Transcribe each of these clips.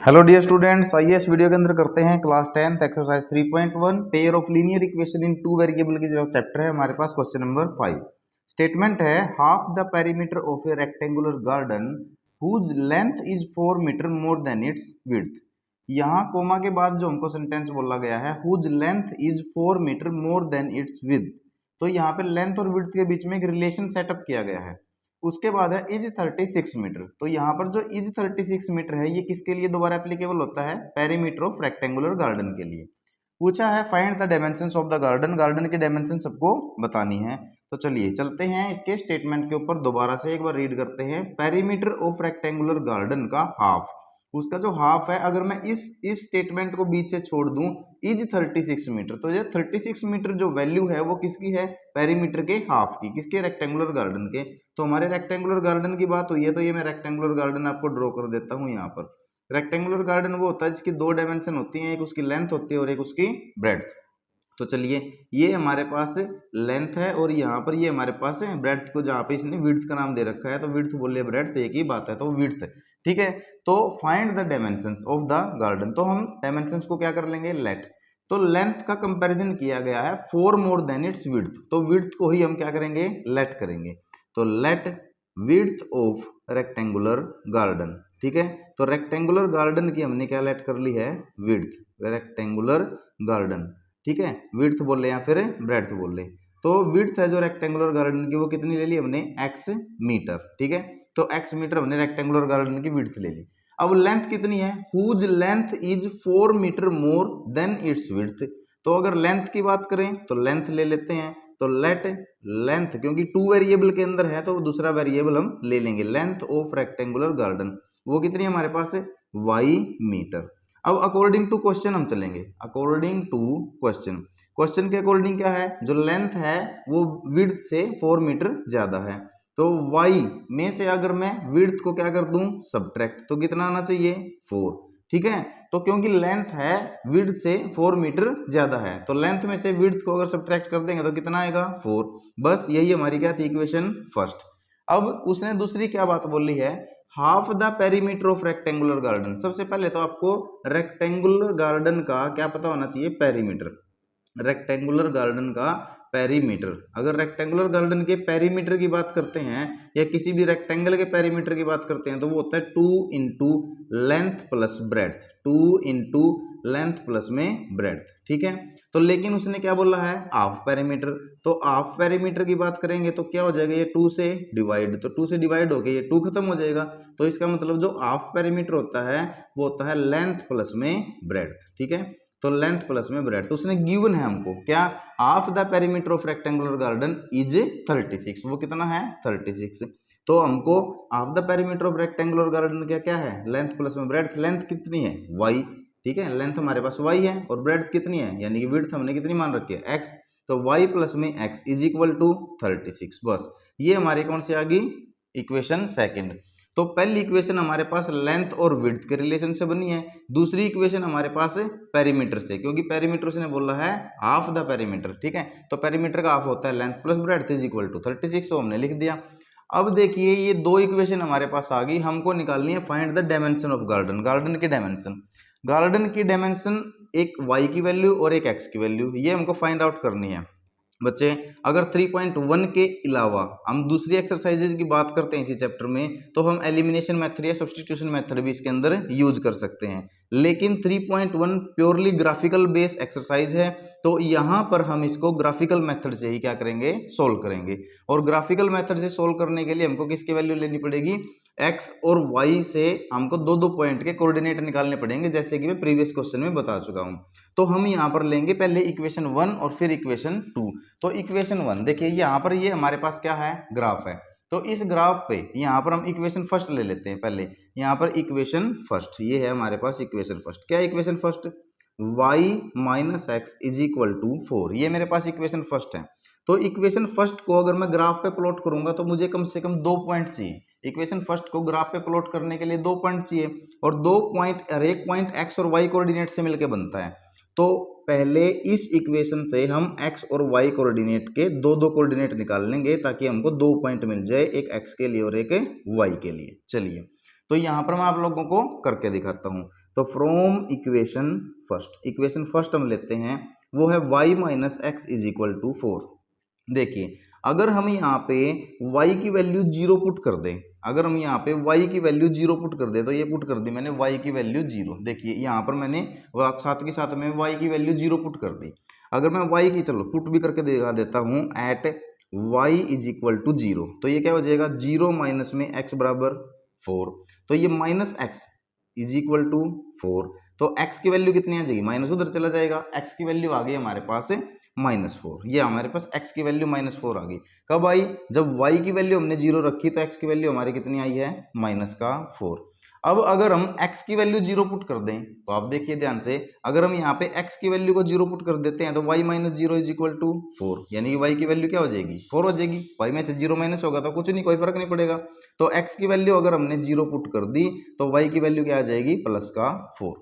Hello dear students, आइए इस video के अंदर करते हैं class 10th exercise 3.1 pair of linear equation in two variable की जो चैप्टर है हमारे पास क्वेश्चन नंबर 5। स्टेटमेंट है half the perimeter of a rectangular garden whose length is 4 metre more than its width. यहाँ कोमा के बाद जो हमको सेंटेंस बोला गया है whose length is 4 metre more than its width, तो यहाँ पे लेंथ और विड्थ के बीच में एक रिलेशन सेटअप किया गया है। उसके बाद है इज 36 मीटर, तो यहाँ पर जो इज 36 मीटर है ये किसके लिए दोबारा एप्लीकेबल होता है? पेरीमीटर ऑफ रेक्टेंगुलर गार्डन के लिए। पूछा है find the dimensions of the garden, garden के डायमेंशन सबको बतानी है। तो चलिए चलते हैं इसके स्टेटमेंट के ऊपर, दोबारा से एक बार रीड करते हैं। पेरीमीटर ऑफ रेक्टेंगुलर गार्डन का हाफ, उसका जो हाफ है, अगर मैं इस स्टेटमेंट को बीच से छोड़ दूं इज 36 मीटर, तो ये 36 मीटर जो वैल्यू है वो किसकी है? पेरीमीटर के हाफ की, किसके? रेक्टेंगुलर गार्डन के। तो हमारे रेक्टेंगुलर गार्डन की बात हुई है, तो ये मैं रेक्टेंगुलर गार्डन आपको ड्रॉ कर देता हूँ यहाँ पर। रेक्टेंगुलर गार्डन वो होता है जिसकी दो डायमेंशन होती हैं, एक उसकी लेंथ होती है और एक उसकी ब्रेड्थ। तो चलिए ये हमारे पास लेंथ है और यहाँ पर ये हमारे पास है ब्रेड्थ, को जहाँ पे इसने विड्थ का नाम दे रखा है, तो विड्थ बोले ब्रेड्थ एक ही बात है, तो विड्थ है। ठीक है, तो find the dimensions of the garden, तो हम डायमेंशंस को क्या कर लेंगे? लेट। तो लेंथ का कंपैरिजन किया गया है 4 मोर देन इट्स विड्थ, तो विड्थ को ही हम क्या करेंगे? लेट करेंगे। तो let width of rectangular garden. ठीक है, तो रेक्टेंगुलर गार्डन की हमने क्या लेट कर ली है? Width, rectangular garden. ठीक है, विड्थ बोल ले या फिर ब्रेड्थ बोल ले। तो विड्थ है जो रेक्टेंगुलर गार्डन की वो कितनी ले ली हमने? x metre. ठीक है, तो x मीटर हमने रेक्टेंगुलर गार्डन की विड्थ ले ली। अब लेंथ कितनी है? Whose length is 4 metre more than its width. तो अगर लेंथ की बात करें तो लेंथ ले लेते हैं, तो लेट लेंथ, क्योंकि टू वेरिएबल के अंदर है तो दूसरा वेरिएबल हम ले लेंगे। लेंथ ऑफ रेक्टेंगुलर गार्डन वो कितनी है हमारे पास? y metre. अब अकॉर्डिंग टू क्वेश्चन हम चलेंगे, अकॉर्डिंग टू क्वेश्चन। क्वेश्चन के अकॉर्डिंग क्या है? जो लेंथ है वो विड्थ से 4 मीटर ज्यादा है, तो y में से अगर मैं विड्थ को क्या कर दूं? सब्ट्रैक्ट, तो कितना आना चाहिए? 4। ठीक है, तो क्योंकि लेंथ है विड्थ से 4 मीटर ज्यादा है, तो लेंथ में से विड्थ को अगर सब्ट्रैक्ट कर देंगे तो कितना आएगा? 4। बस यही हमारी क्या थी? Equation first. अब उसने दूसरी क्या बात बोली है? Half the perimeter of rectangular garden. सबसे पहले तो आपको रेक्टेंगुलर गार्डन का क्या पता होना चाहिए? पेरीमीटर। रेक्टेंगुलर गार्डन का पेरीमीटर, अगर रेक्टेंगुलर गार्डन के पेरीमीटर की बात करते हैं या किसी भी रेक्टेंगल के पेरीमीटर की बात करते हैं तो वो होता है 2 into length plus breadth, 2 into length plus में ब्रेड्थ। ठीक है, तो लेकिन उसने क्या बोला है? Half perimeter. तो हाफ पेरीमीटर की बात करेंगे तो क्या हो जाएगा? ये 2 से डिवाइड, तो 2 से डिवाइड होके ये 2 खत्म हो जाएगा, तो इसका मतलब जो हाफ पेरीमीटर होता है वो होता है लेंथ प्लस में ब्रेड्थ। ठीक है, तो लेंथ प्लस में ब्रेड्थ। तो उसने गिवन है हमको क्या? Half the perimeter of rectangular garden is 36, वो कितना है? 36। तो हमको half the perimeter of rectangular garden क्या क्या है? लेंथ प्लस में ब्रेड्थ। लेंथ कितनी है? y। ठीक है, लेंथ हमारे पास y है और ब्रेड्थ कितनी है, यानी कि विड्थ हमने कितनी मान रखी है? x। तो y प्लस में x इज इक्वल टू 36। बस ये हमारी कौन सी आ गई? Equation second. तो पहली इक्वेशन हमारे पास लेंथ और विड्थ के रिलेशन से बनी है, दूसरी इक्वेशन हमारे पास पेरीमीटर से, क्योंकि पेरीमीटर से बोला है हाफ द पेरीमीटर। ठीक है, तो पेरीमीटर का हाफ होता है length plus breadth is equal to 36, तो हमने लिख दिया। अब देखिए ये दो इक्वेशन हमारे पास आ गई, हमको निकालनी है find the dimension of garden, garden की डायमेंशन। गार्डन की डायमेंशन एक y की वैल्यू और एक x की वैल्यू, ये हमको फाइंड आउट करनी है बच्चे। अगर 3.1 के अलावा हम दूसरी एक्सरसाइजेज की बात करते हैं इसी चैप्टर में, तो हम एलिमिनेशन मेथड या सब्स्टिट्यूशन मेथड भी इसके अंदर यूज कर सकते हैं, लेकिन 3.1 प्योरली ग्राफिकल बेस एक्सरसाइज है, तो यहाँ पर हम इसको ग्राफिकल मेथड से ही क्या करेंगे? सोल्व करेंगे। और ग्राफिकल मेथड से सोल्व करने के लिए हमको किसकी वैल्यू लेनी पड़ेगी? x और y से हमको दो दो पॉइंट के कोऑर्डिनेट निकालने पड़ेंगे, जैसे कि मैं प्रीवियस क्वेश्चन में बता चुका हूं। तो हम यहाँ पर लेंगे पहले इक्वेशन 1 और फिर इक्वेशन 2। तो इक्वेशन 1 देखिए, यहाँ पर ये हमारे पास क्या है? ग्राफ है। तो इस ग्राफ पे यहाँ पर हम इक्वेशन फर्स्ट ले लेते हैं पहले। यहाँ पर इक्वेशन फर्स्ट ये है हमारे पास इक्वेशन फर्स्ट। क्या equation first? y minus x is equal to 4, ये मेरे पास इक्वेशन फर्स्ट है। तो इक्वेशन फर्स्ट को अगर मैं ग्राफ पे प्लॉट करूंगा तो मुझे कम से कम 2 पॉइंट चाहिए। इक्वेशन फर्स्ट को ग्राफ पे प्लॉट करने के लिए 2 पॉइंट चाहिए, और 2 पॉइंट, हर एक पॉइंट x और y कोऑर्डिनेट से मिलकर बनता है। तो पहले इस इक्वेशन से हम x और y कोऑर्डिनेट के दो दो कोऑर्डिनेट निकाल लेंगे, ताकि हमको 2 पॉइंट मिल जाए, एक x के लिए और एक y के लिए। चलिए, तो यहाँ पर मैं आप लोगों को करके दिखाता हूँ। तो फ्रॉम इक्वेशन फर्स्ट हम लेते हैं, वो है y minus x is equal to 4। देखिए अगर हम यहाँ पे y की वैल्यू 0 पुट कर दें, अगर हम यहाँ पे y की वैल्यू 0 पुट कर दें, तो ये पुट कर दी मैंने y की वैल्यू 0। देखिए यहाँ पर मैंने साथ के साथ में y की वैल्यू 0 पुट कर दी। अगर मैं y की चलो पुट भी करके दिखा देता हूँ, at y is equal to 0, तो ये क्या हो जाएगा 0 माइनस में x बराबर 4, तो ये minus x is equal to 4। तो x की वैल्यू कितनी आ जाएगी, माइनस उधर चला जाएगा, x की वैल्यू आ गई हमारे पास -4। ये हमारे पास x की वैल्यू -4 आ गई। कब आई, जब y की वैल्यू हमने 0 रखी, तो x की वैल्यू हमारी कितनी आई है -4। अब अगर हम x की वैल्यू 0 पुट कर दें, तो आप देखिए ध्यान से, अगर हम यहाँ पे x की वैल्यू को 0 पुट कर देते हैं, तो y minus 0 is equal to 4, यानी कि y की वैल्यू क्या हो जाएगी 4 हो जाएगी। y में से 0 माइनस होगा तो कुछ नहीं, कोई फर्क नहीं पड़ेगा। तो x की वैल्यू अगर हमने 0 पुट कर दी, तो y की वैल्यू क्या आ जाएगी +4।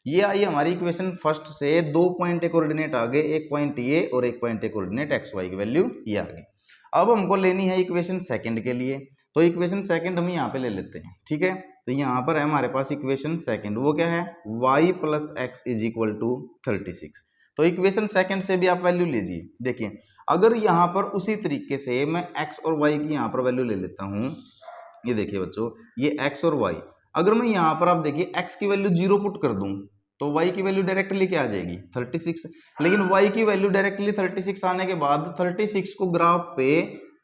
ये आई हमारी इक्वेशन फर्स्ट से। 2 पॉइंट ए कोऑर्डिनेट आ गए, एक पॉइंट ये और एक point A coordinate x y की वैल्यू ये आ गई। अब हमको लेनी है इक्वेशन सेकंड के लिए, तो इक्वेशन सेकंड हम यहाँ पे ले लेते हैं, ठीक है। तो यहाँ पर है हमारे पास इक्वेशन सेकंड, वो क्या है y plus x is equal to 36। तो इक्वेशन सेकंड से भी आप वैल्यू लीजिए। देखिए अगर यहाँ पर उसी तरीके से मैं x और y की यहाँ पर वैल्यू ले लेता हूँ, ये देखिए बच्चों, ये x और y, अगर मैं यहाँ पर आप देखिए x की वैल्यू 0 पुट कर दूं, तो y की वैल्यू डायरेक्टली क्या आ जाएगी 36। लेकिन y की वैल्यू डायरेक्टली 36 आने के बाद 36 को ग्राफ पे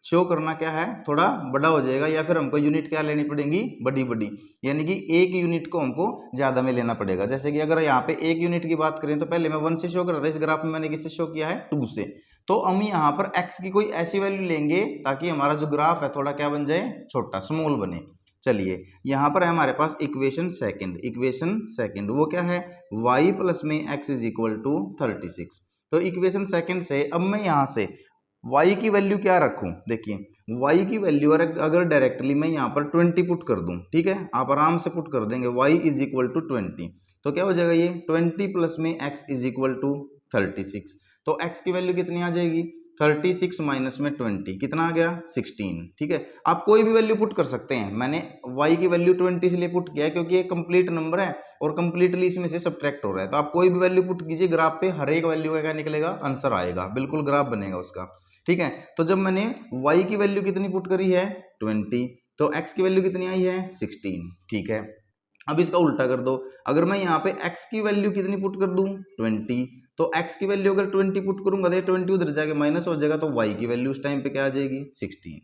शो करना क्या है, थोड़ा बड़ा हो जाएगा, या फिर हमको यूनिट क्या लेनी पड़ेगी बड़ी बड़ी, यानी कि एक यूनिट को हमको ज्यादा में लेना पड़ेगा। जैसे कि अगर यहाँ पे एक यूनिट की बात करें, तो पहले मैं 1 से शो कर रहा था, इस ग्राफ में मैंने किससे शो किया है 2 से। तो हम यहाँ पर x की कोई ऐसी वैल्यू लेंगे ताकि हमारा जो ग्राफ है थोड़ा क्या बन जाए, छोटा स्मॉल बने। चलिए यहाँ पर है हमारे पास इक्वेशन सेकंड वो क्या है y प्लस में x इज इक्वल टू 36। तो इक्वेशन सेकंड से अब मैं यहाँ से y की वैल्यू क्या रखूं, देखिए y की वैल्यू अगर डायरेक्टली मैं यहाँ पर 20 पुट कर दूं, ठीक है, आप आराम से पुट कर देंगे y इज इक्वल टू 20, तो क्या हो जाएगा ये 20 प्लस में x इज इक्वल टू 36। तो x की वैल्यू कितनी आ जाएगी 36 माइनस में 20 कितना आ गया 16, ठीक है। आप कोई भी वैल्यू पुट कर सकते हैं, मैंने y की वैल्यू 20 इसलिए पुट किया है क्योंकि ये कंप्लीट नंबर है और कंप्लीटली इसमें से सब्ट्रैक्ट हो रहा है। तो आप कोई भी वैल्यू पुट कीजिए, ग्राफ पे हर एक वैल्यू का क्या निकलेगा, आंसर आएगा, बिल्कुल ग्राफ बनेगा उसका, ठीक है। तो जब मैंने y की वैल्यू कितनी पुट करी है 20, तो x की वैल्यू कितनी आई है 16, ठीक है। अब इसका उल्टा कर दो, अगर मैं यहाँ पे x की वैल्यू कितनी पुट कर दूं 20, तो x की वैल्यू अगर 20 पुट करूंगा तो 20 उधर जाके माइनस हो जाएगा, तो y की वैल्यू उस टाइम पे क्या आ जाएगी 16।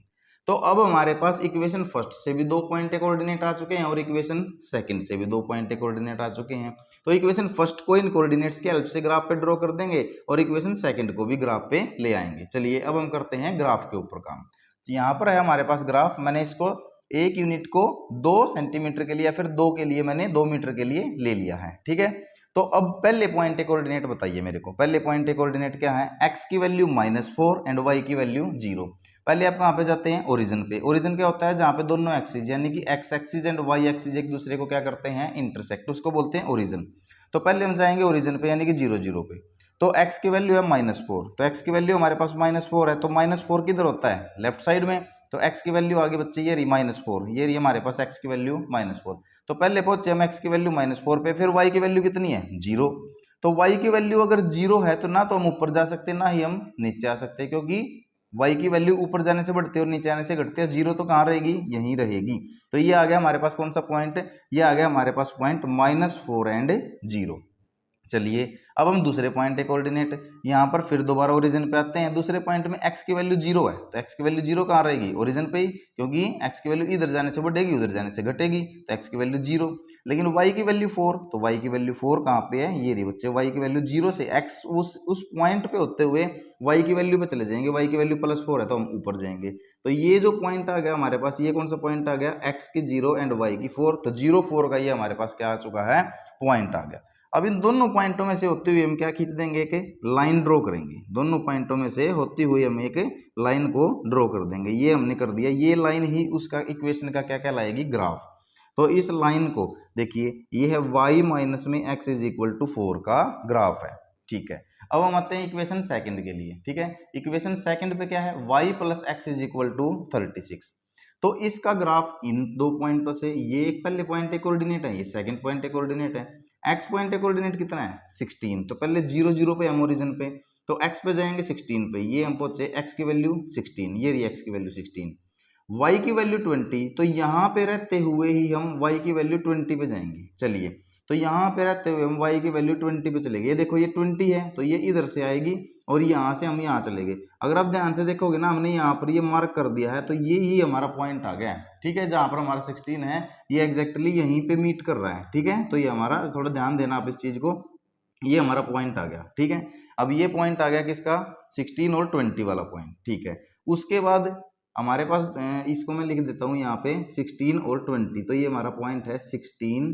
तो अब हमारे पास इक्वेशन फर्स्ट से भी 2 पॉइंट कोऑर्डिनेट आ चुके हैं और इक्वेशन सेकंड से भी 2 पॉइंट कोऑर्डिनेट आ चुके हैं। तो इक्वेशन फर्स्ट को इन कोऑर्डिनेट्स के हेल्प से ग्राफ पे ड्रॉ कर देंगे और इक्वेशन सेकंड को भी ग्राफ पे ले आएंगे। चलिए अब हम करते हैं ग्राफ के ऊपर काम। यहाँ पर है हमारे पास ग्राफ, मैंने इसको एक यूनिट को 2 सेंटीमीटर के लिए या फिर 2 के लिए मैंने 2 मीटर के लिए ले लिया है, ठीक है। तो अब पहले पॉइंट कोऑर्डिनेट बताइए मेरे को, पहले पॉइंट कोऑर्डिनेट क्या है, x की वैल्यू -4 एंड y की वैल्यू 0। पहले आप कहाँ पे जाते हैं ओरिजिन पे। ओरिजिन क्या होता है, जहाँ पे दोनों एक्सिस यानी कि x axis and y axis एक दूसरे को क्या करते हैं इंटरसेक्ट, उसको बोलते हैं ओरिजिन। तो पहले हम जाएंगे ओरिजिन पे यानी कि 0 0 पे। तो x की वैल्यू है -4, तो x की वैल्यू हमारे पास -4 है, तो -4 किधर होता है लेफ्ट साइड में, तो x की वैल्यू आगे बच्चे ये रही -4, ये रही हमारे पास x की वैल्यू -4। तो पहले पहुंचे हम x की वैल्यू -4 पे, फिर y की वैल्यू कितनी है 0। तो y की वैल्यू अगर 0 है तो ना तो हम ऊपर जा सकते ना ही हम नीचे आ सकते, क्योंकि y की वैल्यू ऊपर जाने से बढ़ती है और नीचे आने से घटती है, 0 तो कहाँ रहेगी यहीं रहेगी। तो ये आ गया हमारे पास कौन सा पॉइंट, ये आ गया हमारे पास पॉइंट -4 एंड 0। चलिए अब हम दूसरे पॉइंट के कोऑर्डिनेट, यहाँ पर फिर दोबारा ओरिजिन पे आते हैं। दूसरे पॉइंट में x की वैल्यू 0 है, तो x की वैल्यू 0 कहाँ रहेगी ओरिजिन पे ही, क्योंकि x की वैल्यू इधर जाने से बढ़ेगी उधर जाने से घटेगी, तो x की वैल्यू 0। लेकिन y की वैल्यू 4, तो y की वैल्यू 4 कहाँ पे है, ये रही बच्चे, y की वैल्यू 0 से x उस पॉइंट पे होते हुए y की वैल्यू पे चले जाएंगे, y की वैल्यू +4 है तो हम ऊपर जाएंगे। तो ये जो पॉइंट आ गया हमारे पास, ये कौन सा पॉइंट आ गया, x की 0 एंड y की 4, तो 0 4 का ये हमारे पास क्या आ चुका है पॉइंट आ गया। अब इन दोनों पॉइंटों में से होते हुए हम क्या खींच देंगे, एक लाइन ड्रॉ करेंगे, दोनों पॉइंटों में से होती हुई हम एक लाइन को ड्रॉ कर देंगे। ये हमने कर दिया, ये लाइन ही उसका इक्वेशन का क्या कहलाएगी ग्राफ। तो इस लाइन को देखिए, ये है y माइनस में x इज इक्वल टू 4 का ग्राफ है, ठीक है। अब हम आते हैं इक्वेशन सेकंड के लिए, ठीक है। इक्वेशन सेकंड पे क्या है, y plus x is equal to 36। तो इसका ग्राफ इन दो पॉइंटों से, ये एक पहले पॉइंट एक कोऑर्डिनेट है, ये सेकंड पॉइंट एक कोऑर्डिनेट है, एक्स पॉइंट का कोऑर्डिनेट कितना है 16, तो पहले 0 0 पे हम ओरिजिन पे, तो एक्स पे जाएंगे 16 पे, ये हम पहुंचे एक्स की वैल्यू 16, ये रही एक्स की वैल्यू 16, वाई की वैल्यू 20, तो यहाँ पे रहते हुए ही हम वाई की वैल्यू 20 पे जाएंगे। चलिए, तो यहाँ पे रहते हुए हम वाई की वैल्यू 20 पे चलेंगे, ये देखो ये 20 है तो ये इधर से आएगी और यहाँ से हम यहाँ चलेंगे। अगर आप ध्यान से देखोगे ना, हमने यहाँ पर ये मार्क कर दिया है, तो ये ही हमारा पॉइंट आ गया है, ठीक है। जहाँ पर हमारा 16 है ये एग्जैक्टली यहीं पे मीट कर रहा है, ठीक है। तो ये हमारा, थोड़ा ध्यान देना आप इस चीज को, ये हमारा पॉइंट आ गया, ठीक है। अब ये पॉइंट आ गया किसका, 16 और 20 वाला पॉइंट, ठीक है। उसके बाद हमारे पास इसको मैं लिख देता हूँ यहाँ पे 16 और 20, तो ये हमारा पॉइंट है 16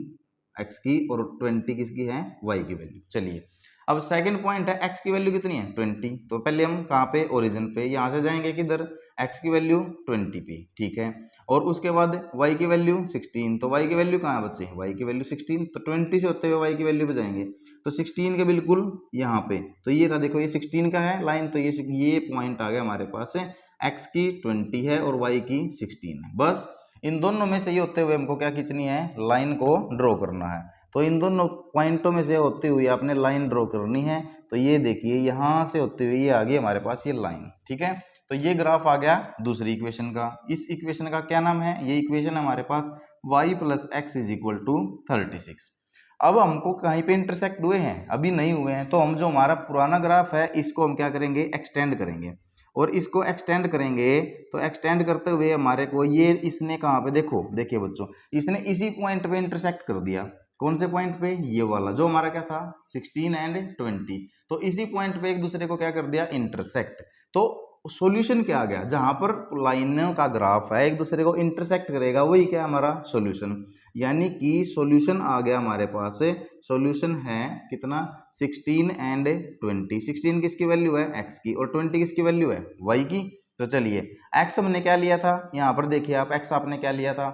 एक्स की और 20 किसकी है, वाई की वैल्यू। चलिए, अब सेकंड पॉइंट है एक्स की वैल्यू कितनी है 20, तो पहले हम कहाँ पे, ओरिजिन पे, यहाँ से जाएंगे किधर, एक्स की वैल्यू 20 पे, ठीक है। और उसके बाद वाई की वैल्यू 16, तो वाई की वैल्यू कहाँ बचे, वाई की वैल्यू 16, तो 20 से होते हुए वाई की वैल्यू पे जाएंगे, तो 16 के बिल्कुल यहाँ पे, तो ये रहा देखो, ये 16 का है लाइन, तो ये पॉइंट आ गया हमारे पास है, एक्स की 20 है और वाई की 16 है। बस इन दोनों में से ये होते हुए हमको क्या खींचनी है, लाइन को ड्रॉ करना है। तो इन दोनों पॉइंटों में से होते हुए आपने लाइन ड्रॉ करनी है, तो ये देखिए यहाँ से होते हुए ये आ गई हमारे पास ये लाइन, ठीक है। तो ये ग्राफ आ गया दूसरी इक्वेशन का। इस इक्वेशन का क्या नाम है, ये इक्वेशन हमारे पास y plus x is equal to 36। अब हमको कहीं पे इंटरसेक्ट हुए हैं, अभी नहीं हुए हैं, तो हम जो हमारा पुराना ग्राफ है इसको हम क्या करेंगे, एक्सटेंड करेंगे, और इसको एक्सटेंड करेंगे, तो एक्सटेंड करते हुए हमारे को ये, इसने कहाँ पे, देखो देखिए बच्चों, इसने इसी पॉइंट पे इंटरसेक्ट कर दिया। कौन से पॉइंट पे, ये वाला जो हमारा क्या था 16 एंड 20, तो इसी पॉइंट पे एक दूसरे को क्या कर दिया, इंटरसेक्ट। तो सॉल्यूशन क्या आ गया, जहां पर लाइनों का ग्राफ है एक दूसरे को इंटरसेक्ट करेगा, वही क्या हमारा सॉल्यूशन, यानी कि सॉल्यूशन आ गया हमारे पास। सॉल्यूशन है कितना, 16 एंड 20, 16 किसकी वैल्यू है, एक्स की, और 20 किसकी वैल्यू है, वाई की। तो चलिए, एक्स हमने क्या लिया था, यहाँ पर देखिए आप, एक्स आपने क्या लिया था,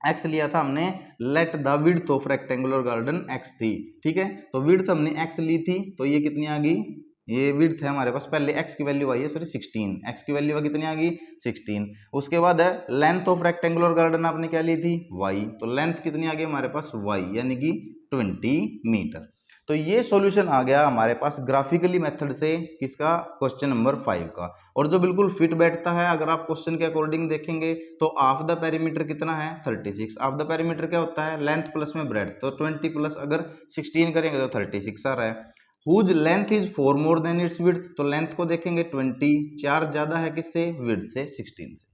एक्स लिया था हमने, let the width of rectangular garden x थी, ठीक है। तो विड्थ हमने एक्स ली थी, तो ये कितनी आ गई, ये विड्थ है हमारे पास, पहले एक्स की वैल्यू आई है, सॉरी 16, एक्स की वैल्यू कितनी आ गई 16। उसके बाद है लेंथ ऑफ रेक्टेंगुलर गार्डन आपने क्या ली थी, वाई, तो लेंथ कितनी आ गई हमारे पास, वाई, यानी कि 20 मीटर। तो ये सॉल्यूशन आ गया हमारे पास ग्राफिकली मेथड से, किसका, क्वेश्चन नंबर 5 का। और जो बिल्कुल फिट बैठता है, अगर आप क्वेश्चन के अकॉर्डिंग देखेंगे, तो ऑफ द पेरीमीटर कितना है 36। ऑफ द पेरीमीटर क्या होता है, लेंथ प्लस में ब्रेड्थ, तो 20 प्लस अगर 16 करेंगे तो 36 आ रहा है। Whose length is 4 more than its width, तो लेंथ को देखेंगे 20, 4 ज्यादा है किससे, विड्थ से, 16 से।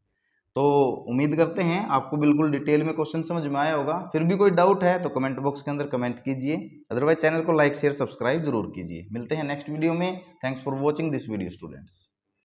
तो उम्मीद करते हैं आपको बिल्कुल डिटेल में क्वेश्चन समझ में आया होगा। फिर भी कोई डाउट है तो कमेंट बॉक्स के अंदर कमेंट कीजिए, अदरवाइज चैनल को लाइक शेयर सब्सक्राइब जरूर कीजिए। मिलते हैं नेक्स्ट वीडियो में। Thanks for watching this video students.